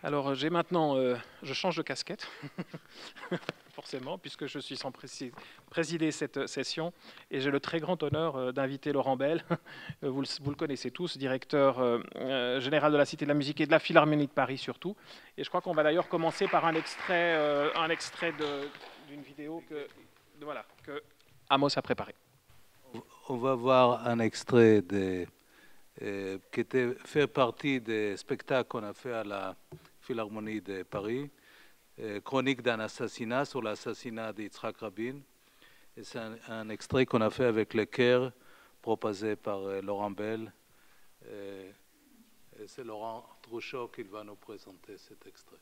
Alors j'ai maintenant, je change de casquette, forcément, puisque je suis sans présider cette session, et j'ai le très grand honneur d'inviter Laurent Bell, vous le connaissez tous, directeur général de la Cité de la Musique et de la Philharmonie de Paris surtout, et je crois qu'on va d'ailleurs commencer par un extrait d'une vidéo voilà, que Amos a préparée. On va voir un extrait qui fait partie des spectacles qu'on a fait à la Philharmonie de Paris, Chronique d'un assassinat sur l'assassinat d'Yitzhak Rabin. C'est un extrait qu'on a fait avec le chœur proposé par Laurent Bell. C'est Laurent Trouchot qui va nous présenter cet extrait.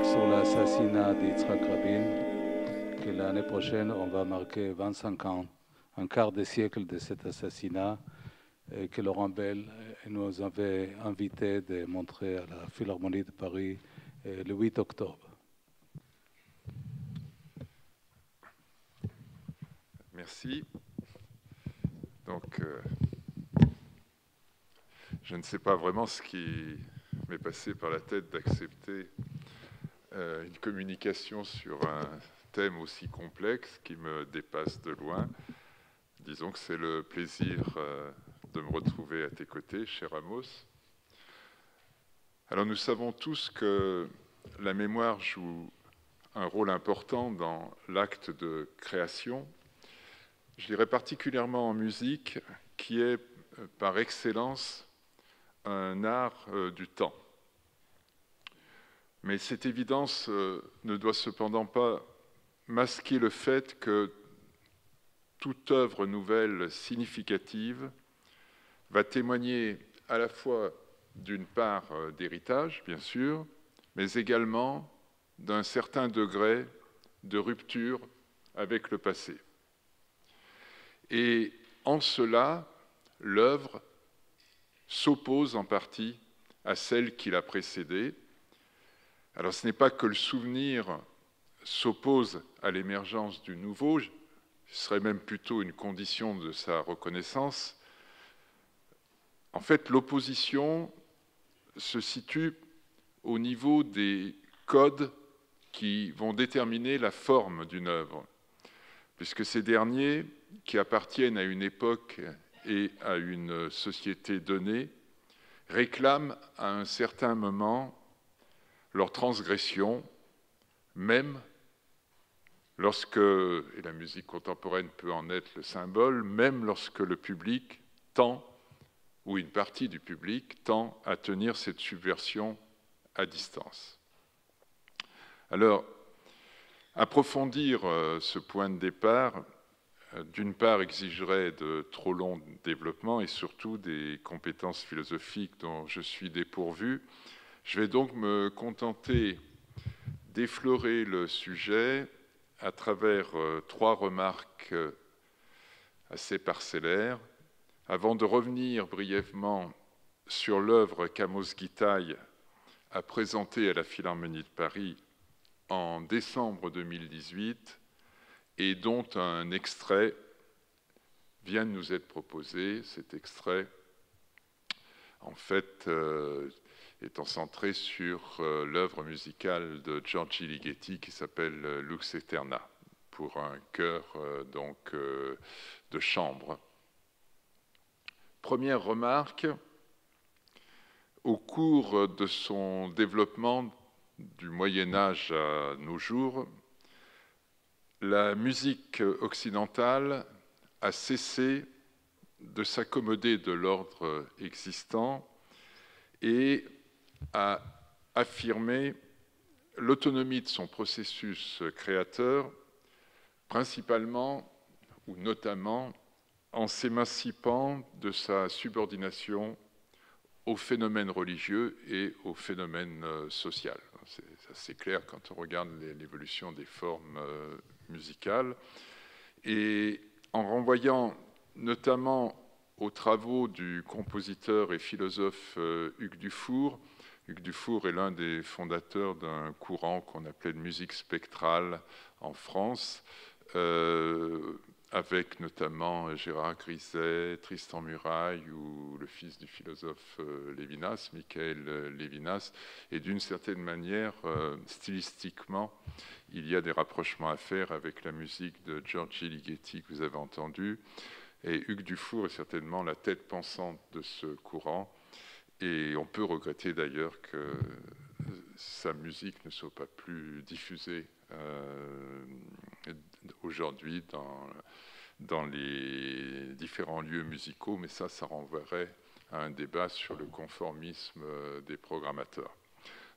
Sur l'assassinat d'Yitzhak Rabin, que l'année prochaine, on va marquer 25 ans, un quart de siècle de cet assassinat, que Laurent Bell nous avait invité de montrer à la Philharmonie de Paris le 8 octobre. Merci. Donc, je ne sais pas vraiment ce qui m'est passé par la tête d'accepter une communication sur un thème aussi complexe qui me dépasse de loin. disons que c'est le plaisir de me retrouver à tes côtés, cher Amos. Alors nous savons tous que la mémoire joue un rôle important dans l'acte de création, je dirais particulièrement en musique, qui est par excellence un art du temps. Mais cette évidence ne doit cependant pas masquer le fait que toute œuvre nouvelle significative va témoigner à la fois d'une part d'héritage, bien sûr, mais également d'un certain degré de rupture avec le passé. Et en cela, l'œuvre s'oppose en partie à celle qui l'a précédée. Alors ce n'est pas que le souvenir s'oppose à l'émergence du nouveau, ce serait même plutôt une condition de sa reconnaissance. En fait, l'opposition se situe au niveau des codes qui vont déterminer la forme d'une œuvre, puisque ces derniers, qui appartiennent à une époque et à une société donnée, réclament à un certain moment leur transgression, même lorsque, et la musique contemporaine peut en être le symbole, même lorsque le public tend, ou une partie du public tend à tenir cette subversion à distance. Alors, approfondir ce point de départ, d'une part, exigerait de trop longs développements et surtout des compétences philosophiques dont je suis dépourvu. Je vais donc me contenter d'effleurer le sujet à travers trois remarques assez parcellaires, avant de revenir brièvement sur l'œuvre qu'Amos Gitaï a présentée à la Philharmonie de Paris en décembre 2018 et dont un extrait vient de nous être proposé. Cet extrait, en fait, étant centré sur l'œuvre musicale de Giorgi Ligeti qui s'appelle Lux Aeterna, pour un chœur de chambre. Première remarque, au cours de son développement du Moyen-Âge à nos jours, la musique occidentale a cessé de s'accommoder de l'ordre existant et a affirmé l'autonomie de son processus créateur, principalement ou notamment en s'émancipant de sa subordination au phénomène religieux et au phénomène social. C'est clair quand on regarde l'évolution des formes musicales. Et en renvoyant notamment aux travaux du compositeur et philosophe Hugues Dufour. Hugues Dufour est l'un des fondateurs d'un courant qu'on appelait de musique spectrale en France, avec notamment Gérard Griset, Tristan Muraille ou le fils du philosophe Lévinas, Michael Lévinas. Et d'une certaine manière, stylistiquement, il y a des rapprochements à faire avec la musique de Giorgi Ligeti que vous avez entendu. Et Hugues Dufour est certainement la tête pensante de ce courant. Et on peut regretter d'ailleurs que sa musique ne soit pas plus diffusée aujourd'hui dans les différents lieux musicaux, mais ça renverrait à un débat sur le conformisme des programmateurs.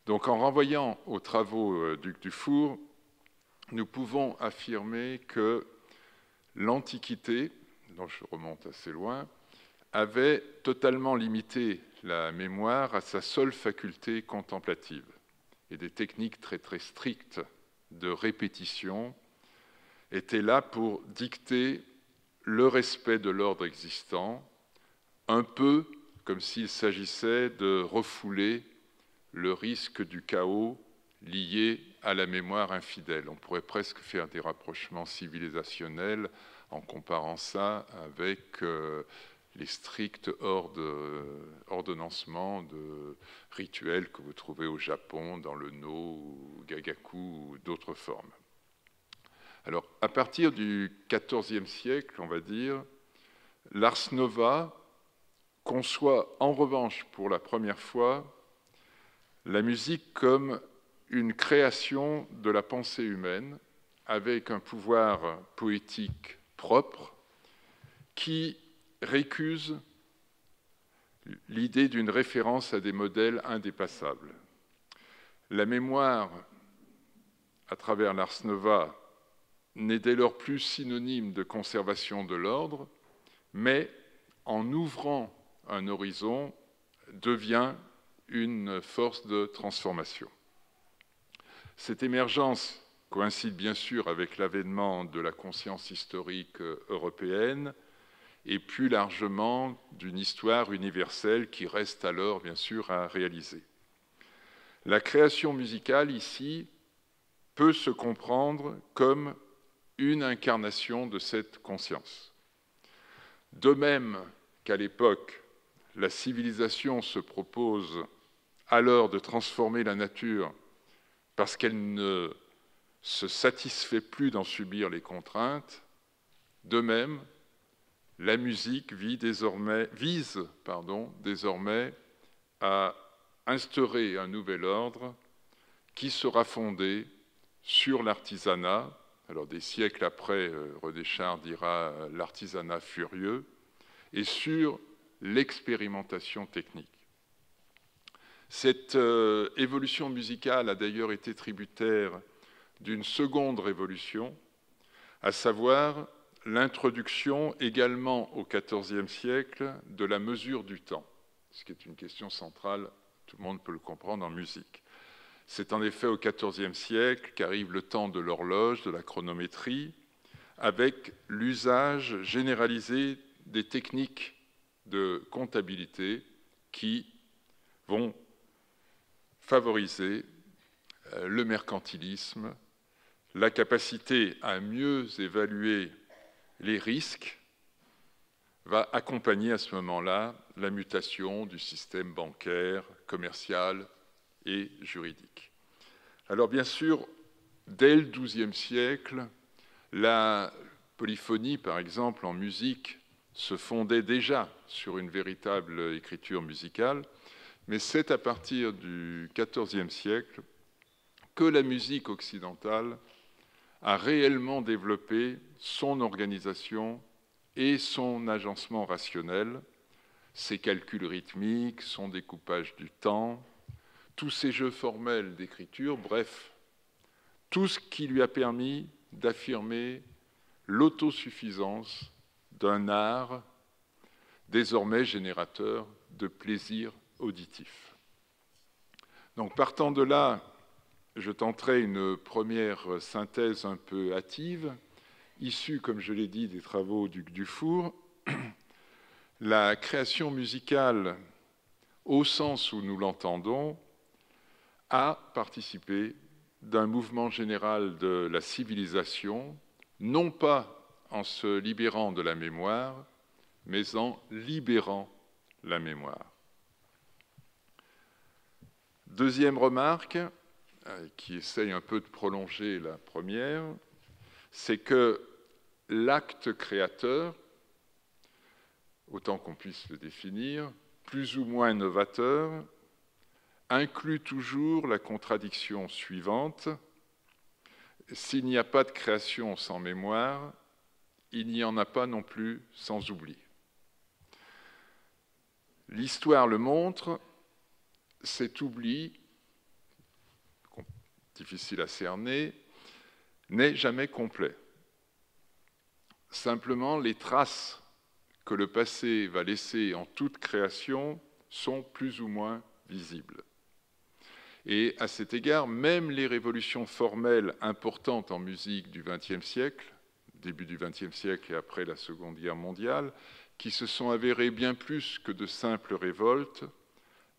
Donc en renvoyant aux travaux d'Hugues Dufour, nous pouvons affirmer que l'Antiquité, dont je remonte assez loin, avait totalement limité la mémoire à sa seule faculté contemplative et des techniques très très strictes de répétition étaient là pour dicter le respect de l'ordre existant, un peu comme s'il s'agissait de refouler le risque du chaos lié à la mémoire infidèle. On pourrait presque faire des rapprochements civilisationnels en comparant ça avec les stricts ordonnancements de rituels que vous trouvez au Japon, dans le No, ou Gagaku ou d'autres formes. Alors, à partir du XIVe siècle, on va dire, l'Ars Nova conçoit en revanche pour la première fois la musique comme une création de la pensée humaine avec un pouvoir poétique propre qui récuse l'idée d'une référence à des modèles indépassables. La mémoire, à travers l'Ars Nova, n'est dès lors plus synonyme de conservation de l'ordre, mais en ouvrant un horizon, devient une force de transformation. Cette émergence coïncide bien sûr avec l'avènement de la conscience historique européenne et plus largement d'une histoire universelle qui reste alors bien sûr à réaliser. La création musicale ici peut se comprendre comme une incarnation de cette conscience. De même qu'à l'époque, la civilisation se propose alors de transformer la nature parce qu'elle ne se satisfait plus d'en subir les contraintes, de même, la musique vise désormais à instaurer un nouvel ordre qui sera fondé sur l'artisanat. Alors des siècles après, René Char dira l'artisanat furieux, et sur l'expérimentation technique. Cette évolution musicale a d'ailleurs été tributaire d'une seconde révolution, à savoir l'introduction également au XIVe siècle de la mesure du temps, ce qui est une question centrale, tout le monde peut le comprendre en musique. C'est en effet au XIVe siècle qu'arrive le temps de l'horloge, de la chronométrie, avec l'usage généralisé des techniques de comptabilité qui vont favoriser le mercantilisme, la capacité à mieux évaluer les risques, va accompagner à ce moment-là la mutation du système bancaire, commercial et juridique. Alors bien sûr, dès le XIIe siècle, la polyphonie, par exemple, en musique, se fondait déjà sur une véritable écriture musicale, mais c'est à partir du XIVe siècle que la musique occidentale a réellement développé son organisation et son agencement rationnel, ses calculs rythmiques, son découpage du temps, tous ces jeux formels d'écriture, bref, tout ce qui lui a permis d'affirmer l'autosuffisance d'un art désormais générateur de plaisir auditif. Donc partant de là, je tenterai une première synthèse un peu hâtive, issue, comme je l'ai dit, des travaux du Dufour. La création musicale, au sens où nous l'entendons, a participé d'un mouvement général de la civilisation, non pas en se libérant de la mémoire, mais en libérant la mémoire. Deuxième remarque, qui essaye un peu de prolonger la première, c'est que l'acte créateur, autant qu'on puisse le définir, plus ou moins novateur, inclut toujours la contradiction suivante: s'il n'y a pas de création sans mémoire, il n'y en a pas non plus sans oubli. L'histoire le montre, cet oubli, difficile à cerner, n'est jamais complet. Simplement, les traces que le passé va laisser en toute création sont plus ou moins visibles. Et à cet égard, même les révolutions formelles importantes en musique du XXe siècle, début du XXe siècle et après la Seconde Guerre mondiale, qui se sont avérées bien plus que de simples révoltes,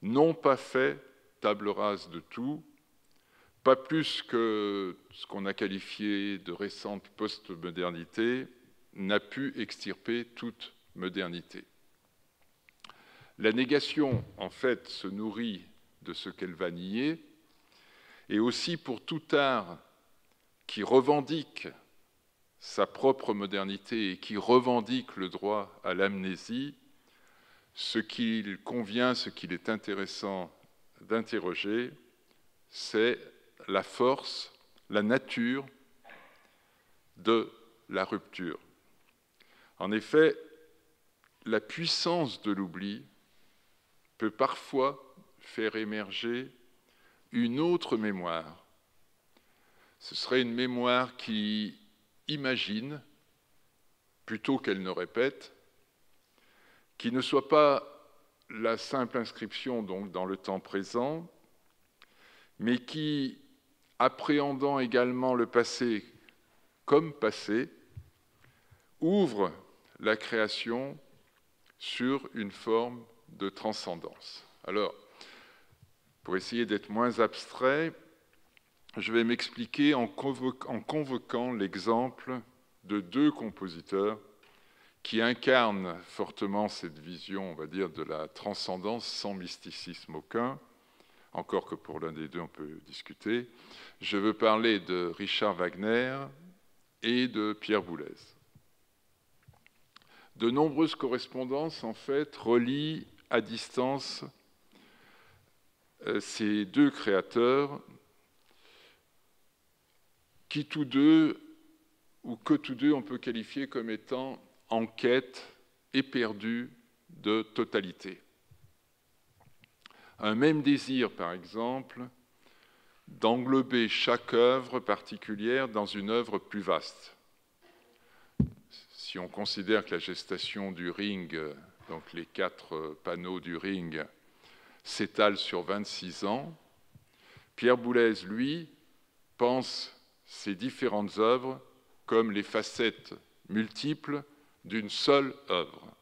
n'ont pas fait table rase de tout, pas plus que ce qu'on a qualifié de récente postmodernité n'a pu extirper toute modernité. La négation, en fait, se nourrit de ce qu'elle va nier, et aussi pour tout art qui revendique sa propre modernité et qui revendique le droit à l'amnésie, ce qu'il convient, ce qu'il est intéressant d'interroger, c'est la force, la nature de la rupture. En effet, la puissance de l'oubli peut parfois faire émerger une autre mémoire. Ce serait une mémoire qui imagine, plutôt qu'elle ne répète, qui ne soit pas la simple inscription donc dans le temps présent, mais qui, appréhendant également le passé comme passé, ouvre la création sur une forme de transcendance. Alors, pour essayer d'être moins abstrait, je vais m'expliquer en convoquant l'exemple de deux compositeurs qui incarnent fortement cette vision, on va dire, de la transcendance sans mysticisme aucun, encore que pour l'un des deux on peut discuter. Je veux parler de Richard Wagner et de Pierre Boulez. De nombreuses correspondances, en fait, relient à distance ces deux créateurs qui tous deux, ou que tous deux on peut qualifier comme étant en quête éperdue de totalité. Un même désir, par exemple, d'englober chaque œuvre particulière dans une œuvre plus vaste. Si on considère que la gestation du ring, donc les 4 panneaux du ring, s'étale sur 26 ans, Pierre Boulez, lui, pense ces différentes œuvres comme les facettes multiples d'une seule œuvre.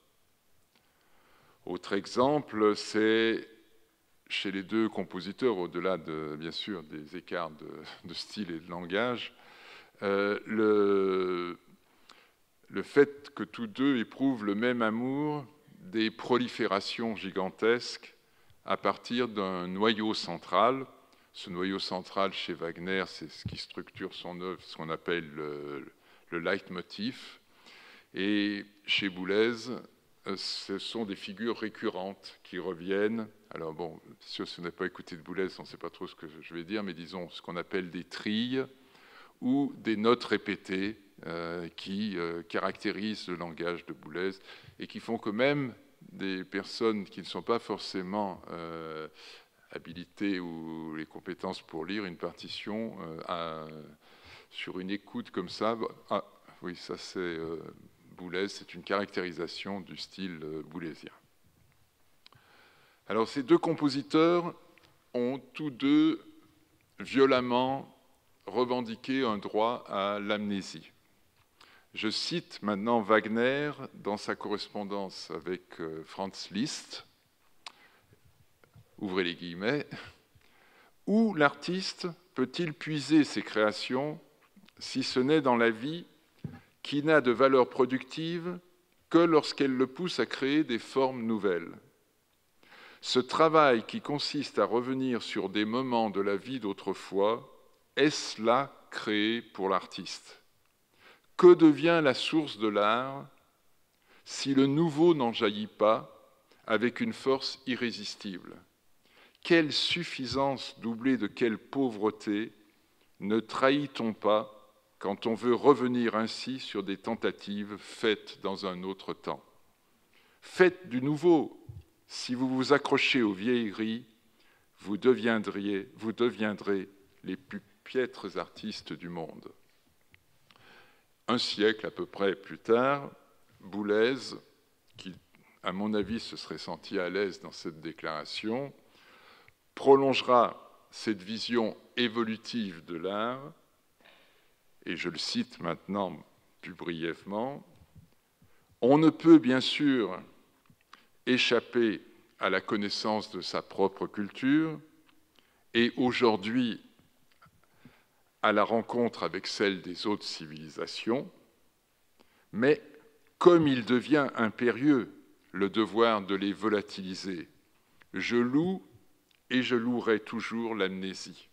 Autre exemple, c'est chez les deux compositeurs, au-delà de, bien sûr, des écarts de style et de langage, le fait que tous deux éprouvent le même amour des proliférations gigantesques à partir d'un noyau central. Ce noyau central chez Wagner, c'est ce qui structure son œuvre, ce qu'on appelle le leitmotiv. Et chez Boulez, ce sont des figures récurrentes qui reviennent. Alors bon, si on n'a pas écouté de Boulez, on ne sait pas trop ce que je vais dire, mais disons ce qu'on appelle des trilles ou des notes répétées qui caractérisent le langage de Boulez et qui font que même des personnes qui ne sont pas forcément habilitées ou les compétences pour lire une partition sur une écoute comme ça, ah oui, ça c'est Boulez, c'est une caractérisation du style boulésien. Alors ces deux compositeurs ont tous deux violemment revendiqué un droit à l'amnésie. Je cite maintenant Wagner dans sa correspondance avec Franz Liszt, ouvrez les guillemets, où l'artiste peut-il puiser ses créations si ce n'est dans la vie qui n'a de valeur productive que lorsqu'elle le pousse à créer des formes nouvelles. Ce travail qui consiste à revenir sur des moments de la vie d'autrefois, est-ce là créé pour l'artiste? Que devient la source de l'art si le nouveau n'en jaillit pas avec une force irrésistible? Quelle suffisance doublée de quelle pauvreté ne trahit-on pas quand on veut revenir ainsi sur des tentatives faites dans un autre temps? Faites du nouveau. Si vous vous accrochez aux vieilleries, vous deviendrez les plus piètres artistes du monde. Un siècle à peu près plus tard, Boulez, qui à mon avis se serait senti à l'aise dans cette déclaration, prolongera cette vision évolutive de l'art, et je le cite maintenant plus brièvement, « On ne peut bien sûr échapper à la connaissance de sa propre culture et aujourd'hui à la rencontre avec celle des autres civilisations, mais comme il devient impérieux le devoir de les volatiliser, je loue et je louerai toujours l'amnésie. »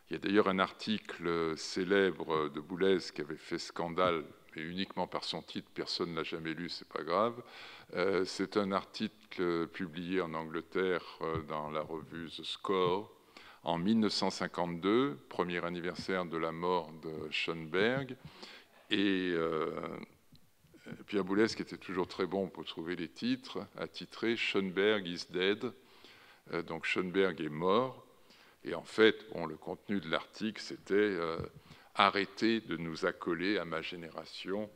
Il Il y a d'ailleurs un article célèbre de Boulez qui avait fait scandale, mais uniquement par son titre, personne ne l'a jamais lu, c'est pas grave. C'est un article publié en Angleterre dans la revue The Score en 1952, premier anniversaire de la mort de Schoenberg. Et Pierre Boulez, qui était toujours très bon pour trouver les titres, a titré « Schoenberg is dead ». Donc Schoenberg est mort. Et en fait, bon, le contenu de l'article, c'était arrêtez de nous accoler à ma génération,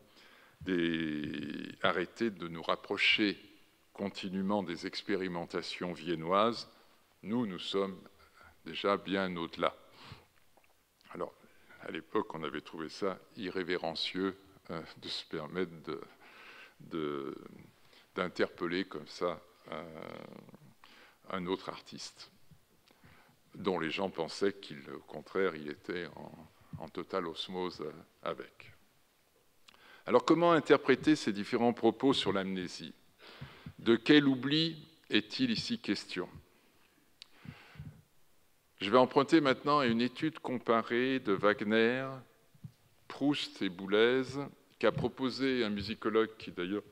arrêtez de nous rapprocher continuellement des expérimentations viennoises. Nous sommes déjà bien au-delà. Alors, à l'époque, on avait trouvé ça irrévérencieux de se permettre d'interpeller comme ça un autre artiste, dont les gens pensaient qu'au contraire, il était en totale osmose avec. Alors, comment interpréter ces différents propos sur l'amnésie? De quel oubli est-il ici question? Je vais emprunter maintenant à une étude comparée de Wagner, Proust et Boulez, qu'a proposé un musicologue qui, d'ailleurs,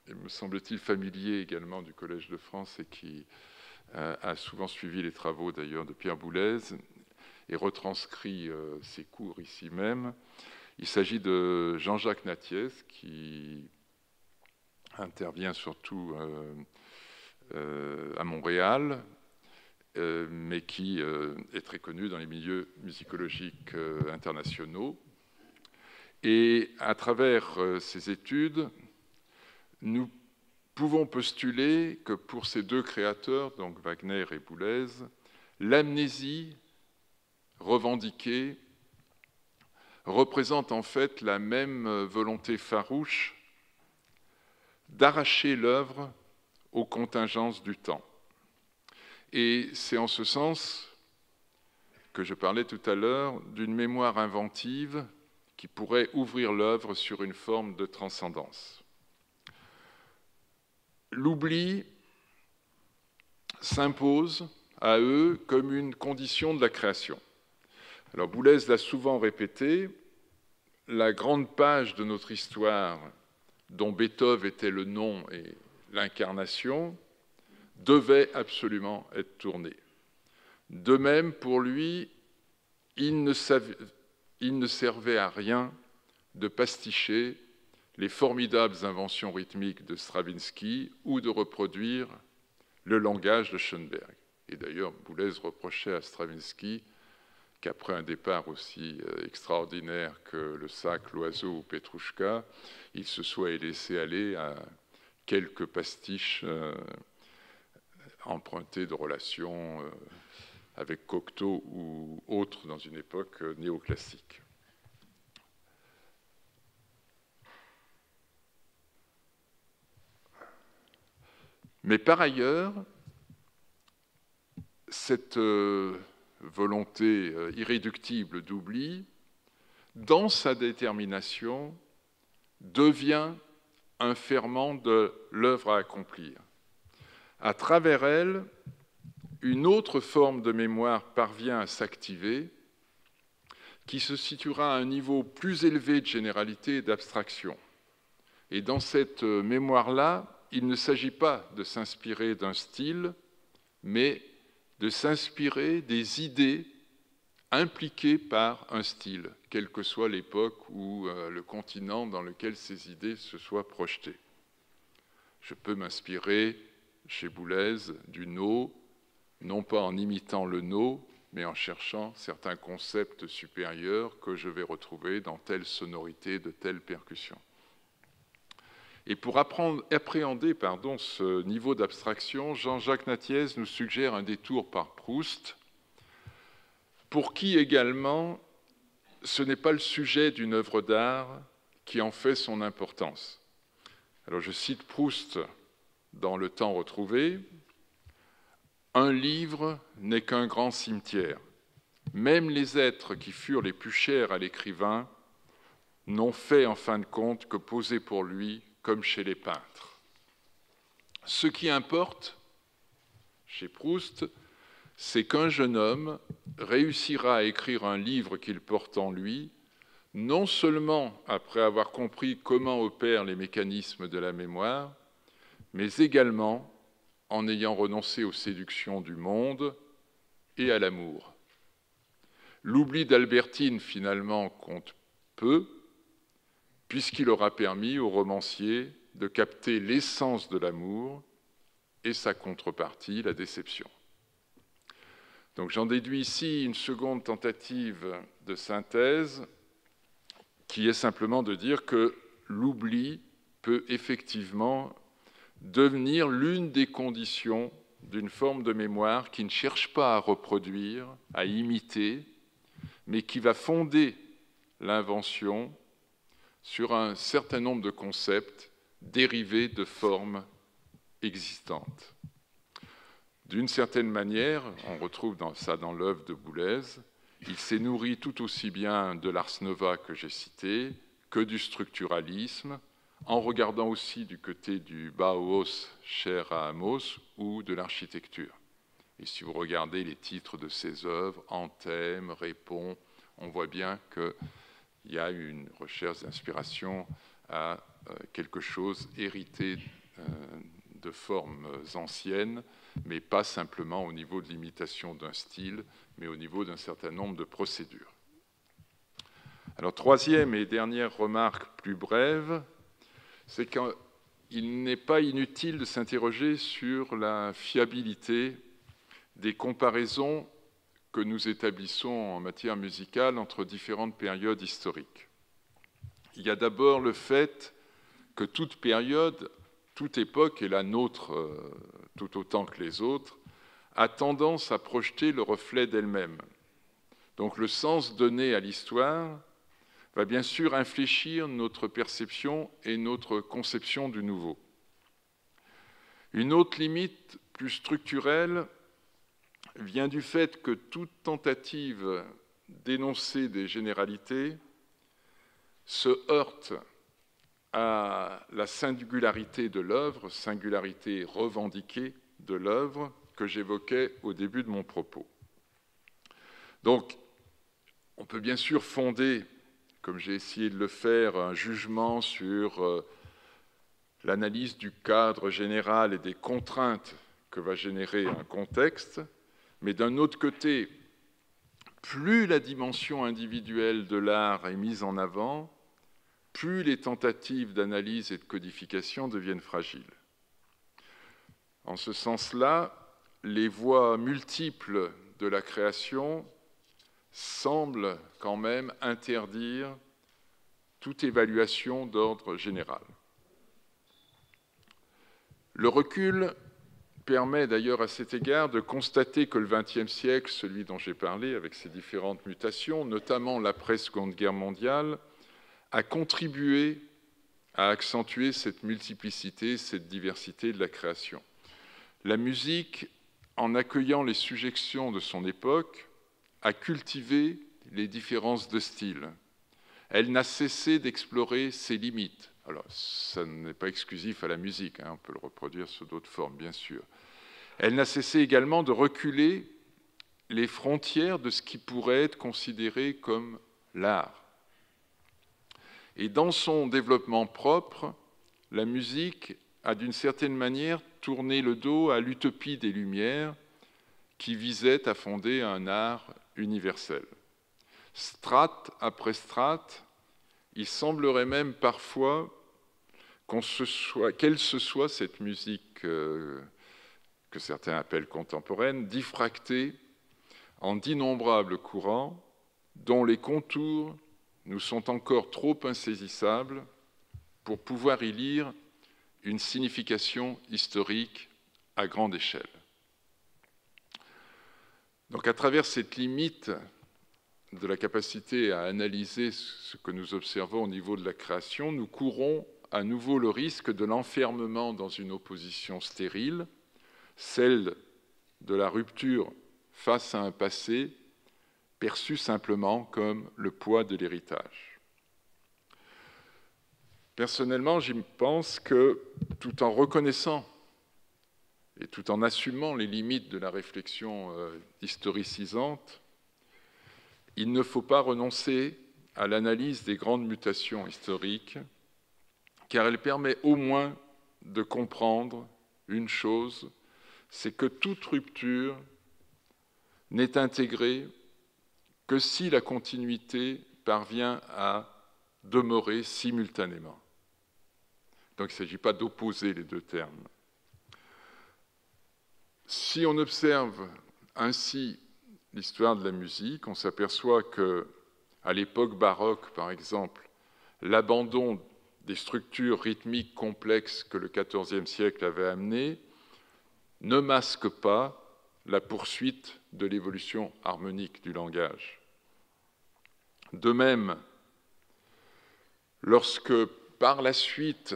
me semble-t-il familier également du Collège de France et qui a souvent suivi les travaux, d'ailleurs, de Pierre Boulez et retranscrit ses cours ici même. Il s'agit de Jean-Jacques Nattiez, qui intervient surtout à Montréal, mais qui est très connu dans les milieux musicologiques internationaux. Et à travers ces études, nous pouvons postuler que pour ces deux créateurs, donc Wagner et Boulez, l'amnésie revendiquée représente en fait la même volonté farouche d'arracher l'œuvre aux contingences du temps. Et c'est en ce sens que je parlais tout à l'heure d'une mémoire inventive qui pourrait ouvrir l'œuvre sur une forme de transcendance. L'oubli s'impose à eux comme une condition de la création. Alors Boulez l'a souvent répété, la grande page de notre histoire dont Beethoven était le nom et l'incarnation devait absolument être tournée. De même, pour lui, il ne servait à rien de pasticher les formidables inventions rythmiques de Stravinsky ou de reproduire le langage de Schoenberg. Et d'ailleurs, Boulez reprochait à Stravinsky qu'après un départ aussi extraordinaire que le sac, l'oiseau ou Petrouchka, il se soit laissé aller à quelques pastiches empruntés de relations avec Cocteau ou autres dans une époque néoclassique. Mais par ailleurs, cette volonté irréductible d'oubli, dans sa détermination, devient un ferment de l'œuvre à accomplir. À travers elle, une autre forme de mémoire parvient à s'activer, qui se situera à un niveau plus élevé de généralité et d'abstraction. Et dans cette mémoire-là, il ne s'agit pas de s'inspirer d'un style, mais de s'inspirer des idées impliquées par un style, quelle que soit l'époque ou le continent dans lequel ces idées se soient projetées. Je peux m'inspirer, chez Boulez, du no, non pas en imitant le no, mais en cherchant certains concepts supérieurs que je vais retrouver dans telle sonorité de telle percussion. Et pour appréhender ce niveau d'abstraction, Jean-Jacques Nattiez nous suggère un détour par Proust, pour qui également ce n'est pas le sujet d'une œuvre d'art qui en fait son importance. Alors je cite Proust dans Le Temps retrouvé, « Un livre n'est qu'un grand cimetière. Même les êtres qui furent les plus chers à l'écrivain n'ont fait en fin de compte que poser pour lui comme chez les peintres. Ce qui importe, chez Proust, c'est qu'un jeune homme réussira à écrire un livre qu'il porte en lui, non seulement après avoir compris comment opèrent les mécanismes de la mémoire, mais également en ayant renoncé aux séductions du monde et à l'amour. L'oubli d'Albertine, finalement, compte peu, puisqu'il aura permis au romancier de capter l'essence de l'amour et sa contrepartie, la déception. Donc j'en déduis ici une seconde tentative de synthèse qui est simplement de dire que l'oubli peut effectivement devenir l'une des conditions d'une forme de mémoire qui ne cherche pas à reproduire, à imiter, mais qui va fonder l'invention sur un certain nombre de concepts dérivés de formes existantes. D'une certaine manière, on retrouve ça dans l'œuvre de Boulez, il s'est nourri tout aussi bien de l'Ars Nova que j'ai cité, que du structuralisme, en regardant aussi du côté du Bauhaus cher à Amos ou de l'architecture. Et si vous regardez les titres de ses œuvres, Anthème, Répond, on voit bien qu'il y a une recherche d'inspiration à quelque chose hérité de formes anciennes, mais pas simplement au niveau de l'imitation d'un style, mais au niveau d'un certain nombre de procédures. Alors, troisième et dernière remarque plus brève, c'est qu'il n'est pas inutile de s'interroger sur la fiabilité des comparaisons que nous établissons en matière musicale entre différentes périodes historiques. Il y a d'abord le fait que toute période, toute époque, et la nôtre tout autant que les autres, a tendance à projeter le reflet d'elle-même. Donc le sens donné à l'histoire va bien sûr infléchir notre perception et notre conception du nouveau. Une autre limite plus structurelle vient du fait que toute tentative d'énoncer des généralités se heurte à la singularité de l'œuvre, singularité revendiquée de l'œuvre que j'évoquais au début de mon propos. Donc, on peut bien sûr fonder, comme j'ai essayé de le faire, un jugement sur l'analyse du cadre général et des contraintes que va générer un contexte, mais d'un autre côté, plus la dimension individuelle de l'art est mise en avant, plus les tentatives d'analyse et de codification deviennent fragiles. En ce sens-là, les voies multiples de la création semblent quand même interdire toute évaluation d'ordre général. Le recul permet d'ailleurs à cet égard de constater que le XXe siècle, celui dont j'ai parlé avec ses différentes mutations, notamment l'après-Seconde Guerre mondiale, a contribué à accentuer cette multiplicité, cette diversité de la création. La musique, en accueillant les sujections de son époque, a cultivé les différences de style. Elle n'a cessé d'explorer ses limites. Alors, ça n'est pas exclusif à la musique, on peut le reproduire sous d'autres formes, bien sûr. Elle n'a cessé également de reculer les frontières de ce qui pourrait être considéré comme l'art. Et dans son développement propre, la musique a d'une certaine manière tourné le dos à l'utopie des Lumières qui visait à fonder un art universel. Strate après strate, il semblerait même parfois qu'elle se soit cette musique que certains appellent contemporaine, diffractée en d'innombrables courants dont les contours nous sont encore trop insaisissables pour pouvoir y lire une signification historique à grande échelle. Donc à travers cette limite de la capacité à analyser ce que nous observons au niveau de la création, nous courons à nouveau le risque de l'enfermement dans une opposition stérile, celle de la rupture face à un passé perçu simplement comme le poids de l'héritage. Personnellement, j'y pense que, tout en reconnaissant et tout en assumant les limites de la réflexion historicisante, il ne faut pas renoncer à l'analyse des grandes mutations historiques, car elle permet au moins de comprendre une chose, c'est que toute rupture n'est intégrée que si la continuité parvient à demeurer simultanément. Donc il ne s'agit pas d'opposer les deux termes. Si on observe ainsi l'histoire de la musique, on s'aperçoit qu'à l'époque baroque, par exemple, l'abandon des structures rythmiques complexes que le XIVe siècle avait amenées ne masque pas la poursuite de l'évolution harmonique du langage. De même, lorsque par la suite,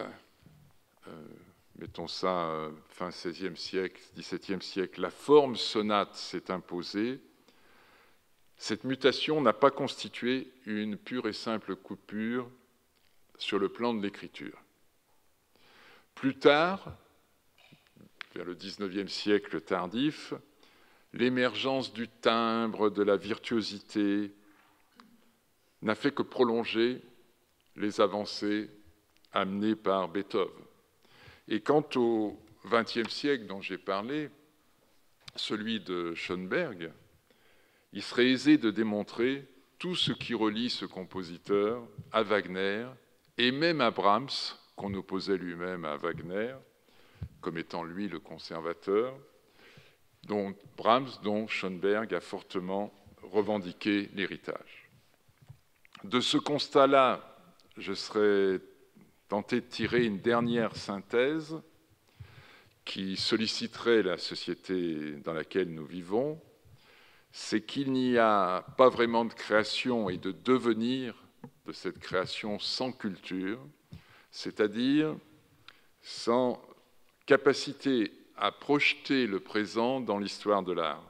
mettons ça fin XVIe siècle, XVIIe siècle, la forme sonate s'est imposée, cette mutation n'a pas constitué une pure et simple coupure sur le plan de l'écriture. Plus tard, vers le XIXe siècle tardif, l'émergence du timbre, de la virtuosité, n'a fait que prolonger les avancées amenées par Beethoven. Et quant au XXe siècle dont j'ai parlé, celui de Schoenberg, il serait aisé de démontrer tout ce qui relie ce compositeur à Wagner et même à Brahms, qu'on opposait lui-même à Wagner, comme étant lui le conservateur, dont Brahms, dont Schoenberg a fortement revendiqué l'héritage. De ce constat-là, je serais tenté de tirer une dernière synthèse qui solliciterait la société dans laquelle nous vivons, c'est qu'il n'y a pas vraiment de création et de devenir de cette création sans culture, c'est-à-dire sans capacité à projeter le présent dans l'histoire de l'art.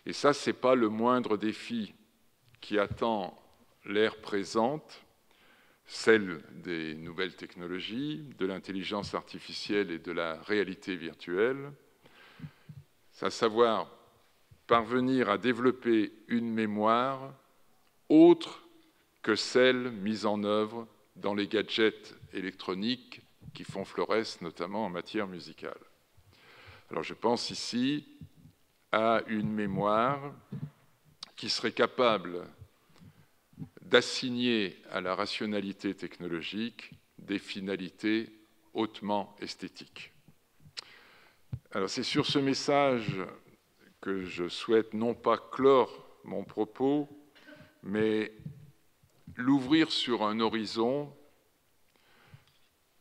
Et ça, ce n'est pas le moindre défi qui attend l'ère présente, celle des nouvelles technologies, de l'intelligence artificielle et de la réalité virtuelle, c'est à savoir parvenir à développer une mémoire autre que celle mise en œuvre dans les gadgets électroniques qui font florès, notamment en matière musicale. Alors je pense ici à une mémoire qui serait capable d'assigner à la rationalité technologique des finalités hautement esthétiques. Alors c'est sur ce message que je souhaite non pas clore mon propos, mais l'ouvrir sur un horizon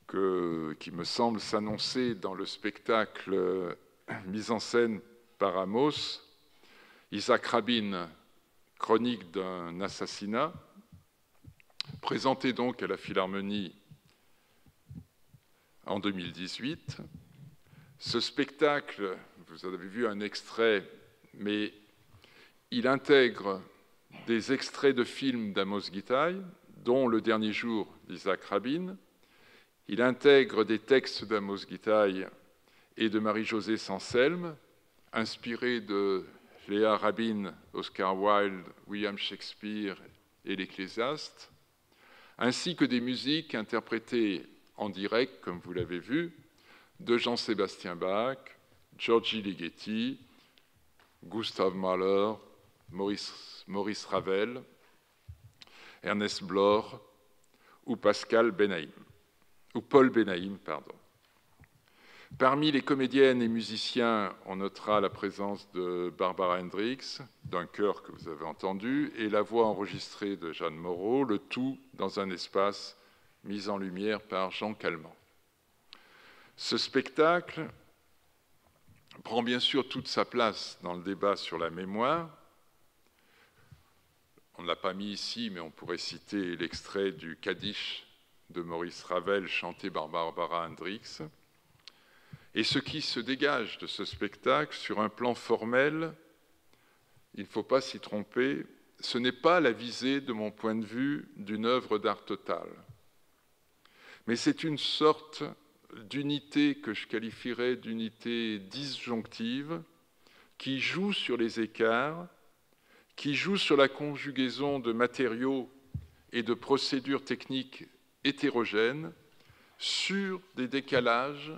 qui me semble s'annoncer dans le spectacle mis en scène par Amos, Isaac Rabin, chronique d'un assassinat, présenté donc à la Philharmonie en 2018. Ce spectacle, vous avez vu un extrait, mais il intègre des extraits de films d'Amos Gitaï, dont Le dernier jour d'Isaac Rabin. Il intègre des textes d'Amos Gitaï et de Marie-Josée Sanselme, inspirés de Léa Rabin, Oscar Wilde, William Shakespeare et l'Ecclésiaste, ainsi que des musiques interprétées en direct, comme vous l'avez vu, de Jean-Sébastien Bach, György Ligeti, Gustav Mahler, Maurice Ravel, Ernest Bloch ou Paul Benaïm. Parmi les comédiennes et musiciens, on notera la présence de Barbara Hendricks, d'un chœur que vous avez entendu, et la voix enregistrée de Jeanne Moreau, le tout dans un espace mis en lumière par Jean Calment. Ce spectacle prend bien sûr toute sa place dans le débat sur la mémoire. On ne l'a pas mis ici, mais on pourrait citer l'extrait du Kaddish de Maurice Ravel chanté par Barbara Hendricks. Et ce qui se dégage de ce spectacle sur un plan formel, il ne faut pas s'y tromper, ce n'est pas la visée, de mon point de vue, d'une œuvre d'art total, mais c'est une sorte d'unité que je qualifierais d'unité disjonctive, qui joue sur les écarts, qui joue sur la conjugaison de matériaux et de procédures techniques hétérogènes, sur des décalages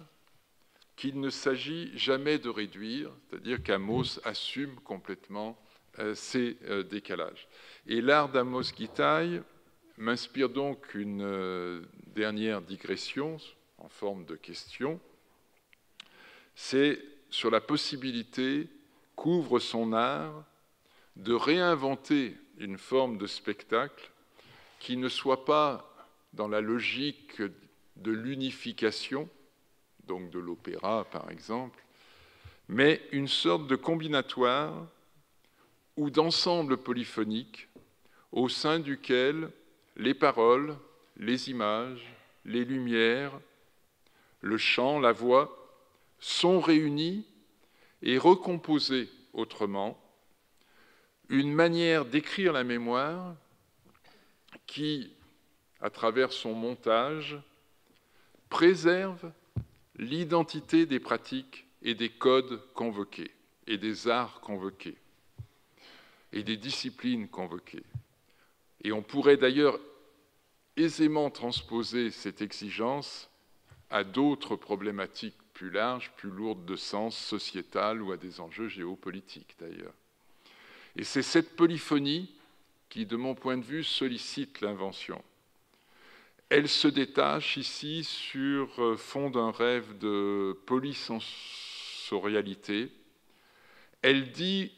qu'il ne s'agit jamais de réduire, c'est-à-dire qu'Amos assume complètement ces décalages. Et l'art d'Amos Gitaï m'inspire donc une dernière digression en forme de question. C'est sur la possibilité qu'ouvre son art de réinventer une forme de spectacle qui ne soit pas dans la logique de l'unification, donc de l'opéra par exemple, mais une sorte de combinatoire ou d'ensemble polyphonique au sein duquel les paroles, les images, les lumières, le chant, la voix sont réunis et recomposés autrement, une manière d'écrire la mémoire qui, à travers son montage, préserve l'identité des pratiques et des codes convoqués, et des arts convoqués, et des disciplines convoquées. Et on pourrait d'ailleurs aisément transposer cette exigence à d'autres problématiques plus larges, plus lourdes de sens sociétal ou à des enjeux géopolitiques d'ailleurs. Et c'est cette polyphonie qui, de mon point de vue, sollicite l'invention. Elle se détache ici sur fond d'un rêve de polysensorialité. Elle dit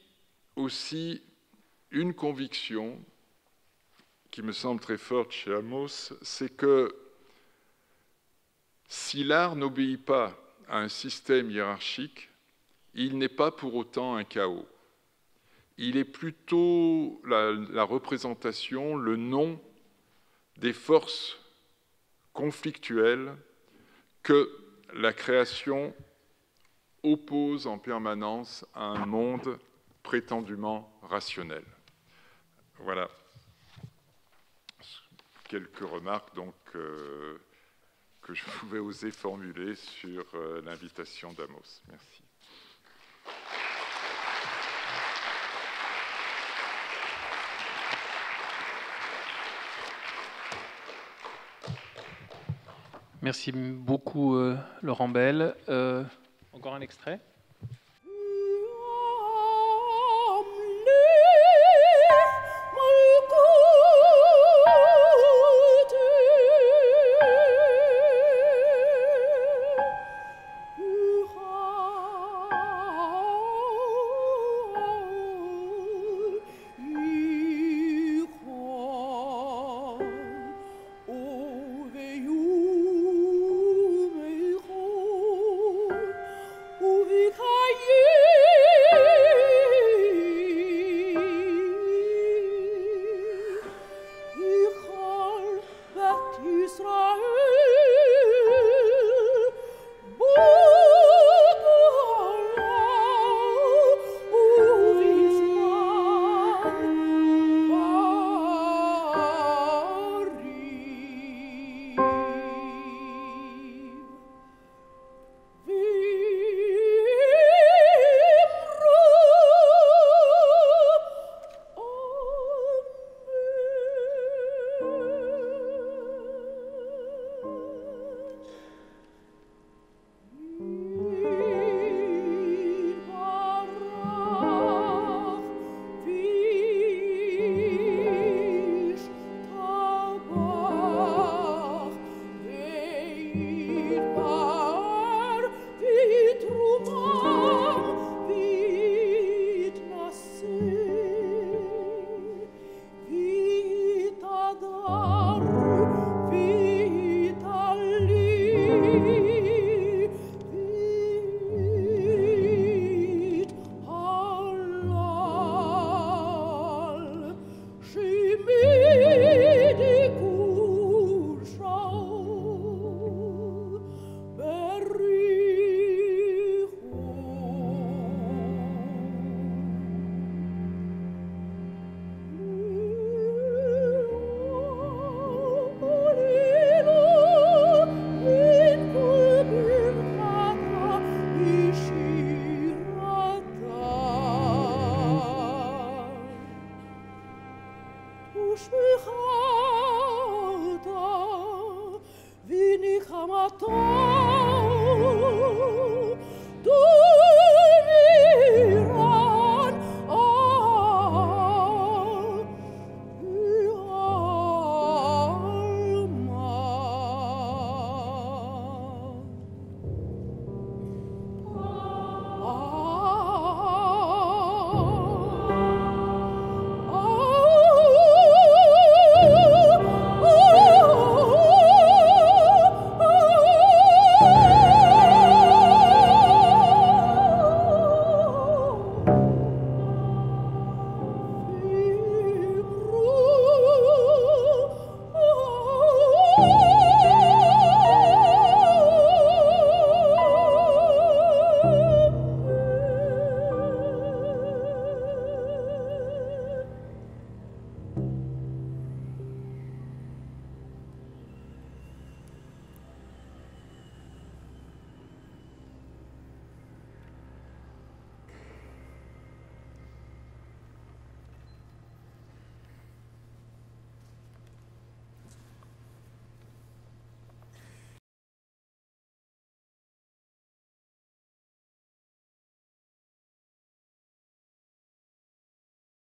aussi une conviction qui me semble très forte chez Amos, c'est que si l'art n'obéit pas à un système hiérarchique, il n'est pas pour autant un chaos. Il est plutôt la représentation, le nom des forces conflictuelles que la création oppose en permanence à un monde prétendument rationnel. Voilà. Quelques remarques donc que je pouvais oser formuler sur l'invitation d'Amos. Merci. Merci beaucoup, Laurent Bell. Encore un extrait ?